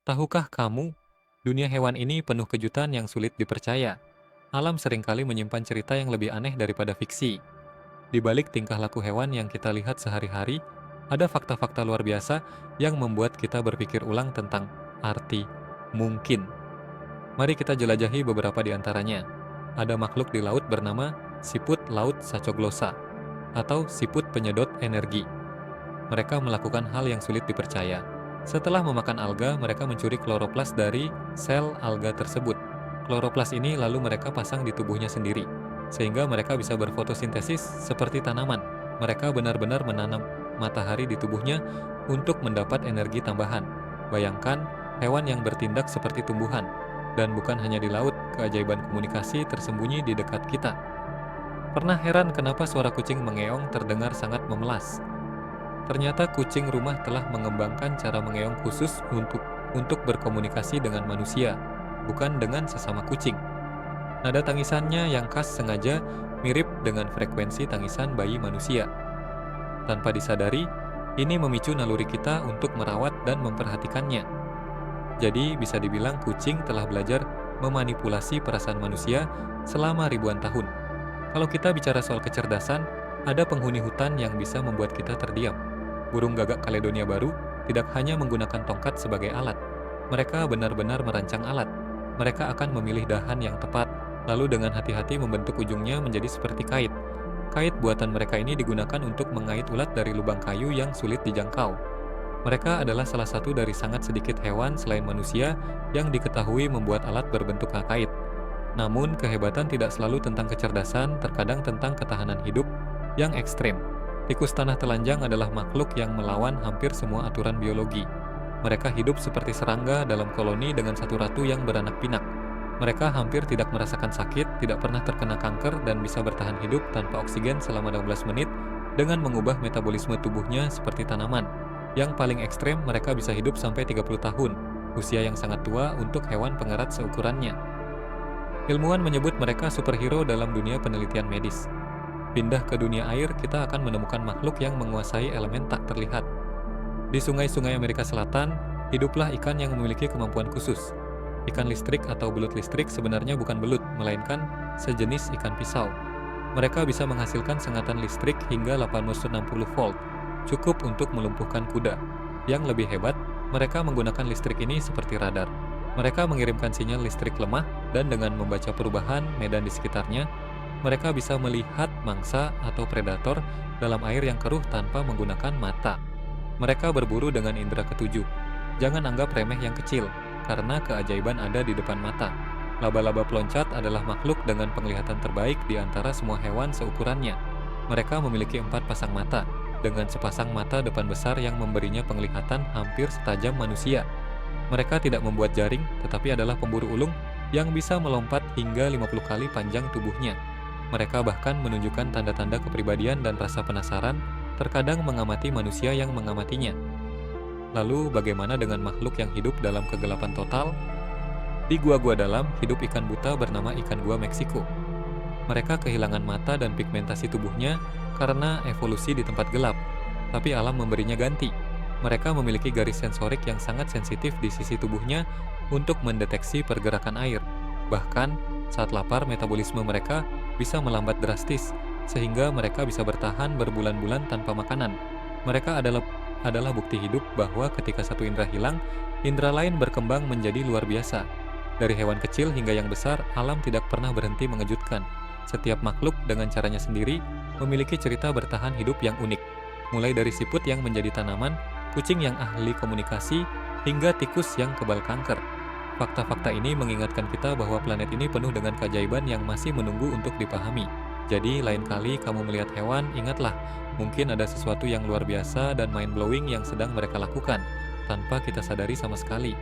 Tahukah kamu, dunia hewan ini penuh kejutan yang sulit dipercaya. Alam seringkali menyimpan cerita yang lebih aneh daripada fiksi. Di balik tingkah laku hewan yang kita lihat sehari-hari, ada fakta-fakta luar biasa yang membuat kita berpikir ulang tentang arti mungkin. Mari kita jelajahi beberapa di antaranya. Ada makhluk di laut bernama siput laut Sacoglosa atau siput penyedot energi. Mereka melakukan hal yang sulit dipercaya. Setelah memakan alga, mereka mencuri kloroplas dari sel alga tersebut. Kloroplas ini lalu mereka pasang di tubuhnya sendiri, sehingga mereka bisa berfotosintesis seperti tanaman. Mereka benar-benar menanam matahari di tubuhnya untuk mendapat energi tambahan. Bayangkan, hewan yang bertindak seperti tumbuhan. Dan bukan hanya di laut, keajaiban komunikasi tersembunyi di dekat kita. Pernah heran kenapa suara kucing mengeong terdengar sangat memelas? Ternyata kucing rumah telah mengembangkan cara mengeong khusus untuk berkomunikasi dengan manusia, bukan dengan sesama kucing. Nada tangisannya yang khas sengaja mirip dengan frekuensi tangisan bayi manusia. Tanpa disadari, ini memicu naluri kita untuk merawat dan memperhatikannya. Jadi bisa dibilang kucing telah belajar memanipulasi perasaan manusia selama ribuan tahun. Kalau kita bicara soal kecerdasan, ada penghuni hutan yang bisa membuat kita terdiam. Burung gagak Kaledonia Baru tidak hanya menggunakan tongkat sebagai alat. Mereka benar-benar merancang alat. Mereka akan memilih dahan yang tepat, lalu dengan hati-hati membentuk ujungnya menjadi seperti kait. Kait buatan mereka ini digunakan untuk mengait ulat dari lubang kayu yang sulit dijangkau. Mereka adalah salah satu dari sangat sedikit hewan selain manusia yang diketahui membuat alat berbentuk kait. Namun, kehebatan tidak selalu tentang kecerdasan, terkadang tentang ketahanan hidup yang ekstrem. Tikus tanah telanjang adalah makhluk yang melawan hampir semua aturan biologi. Mereka hidup seperti serangga dalam koloni dengan satu ratu yang beranak pinak. Mereka hampir tidak merasakan sakit, tidak pernah terkena kanker, dan bisa bertahan hidup tanpa oksigen selama 16 menit dengan mengubah metabolisme tubuhnya seperti tanaman. Yang paling ekstrem, mereka bisa hidup sampai 30 tahun, usia yang sangat tua untuk hewan pengerat seukurannya. Ilmuwan menyebut mereka superhero dalam dunia penelitian medis. Pindah ke dunia air, kita akan menemukan makhluk yang menguasai elemen tak terlihat. Di sungai-sungai Amerika Selatan, hiduplah ikan yang memiliki kemampuan khusus. Ikan listrik atau belut listrik sebenarnya bukan belut, melainkan sejenis ikan pisau. Mereka bisa menghasilkan sengatan listrik hingga 860 volt, cukup untuk melumpuhkan kuda. Yang lebih hebat, mereka menggunakan listrik ini seperti radar. Mereka mengirimkan sinyal listrik lemah, dan dengan membaca perubahan medan di sekitarnya, mereka bisa melihat mangsa atau predator dalam air yang keruh tanpa menggunakan mata. Mereka berburu dengan indera ketujuh. Jangan anggap remeh yang kecil, karena keajaiban ada di depan mata. Laba-laba peloncat adalah makhluk dengan penglihatan terbaik di antara semua hewan seukurannya. Mereka memiliki 4 pasang mata, dengan sepasang mata depan besar yang memberinya penglihatan hampir setajam manusia. Mereka tidak membuat jaring, tetapi adalah pemburu ulung yang bisa melompat hingga 50 kali panjang tubuhnya. Mereka bahkan menunjukkan tanda-tanda kepribadian dan rasa penasaran, terkadang mengamati manusia yang mengamatinya. Lalu bagaimana dengan makhluk yang hidup dalam kegelapan total? Di gua-gua dalam, hidup ikan buta bernama ikan gua Meksiko. Mereka kehilangan mata dan pigmentasi tubuhnya karena evolusi di tempat gelap, tapi alam memberinya ganti. Mereka memiliki garis sensorik yang sangat sensitif di sisi tubuhnya untuk mendeteksi pergerakan air. Bahkan, saat lapar, metabolisme mereka bisa melambat drastis, sehingga mereka bisa bertahan berbulan-bulan tanpa makanan. Mereka adalah bukti hidup bahwa ketika satu indera hilang, indera lain berkembang menjadi luar biasa. Dari hewan kecil hingga yang besar, alam tidak pernah berhenti mengejutkan. Setiap makhluk dengan caranya sendiri memiliki cerita bertahan hidup yang unik. Mulai dari siput yang menjadi tanaman, kucing yang ahli komunikasi, hingga tikus yang kebal kanker. Fakta-fakta ini mengingatkan kita bahwa planet ini penuh dengan keajaiban yang masih menunggu untuk dipahami. Jadi, lain kali kamu melihat hewan, ingatlah, mungkin ada sesuatu yang luar biasa dan mind-blowing yang sedang mereka lakukan, tanpa kita sadari sama sekali.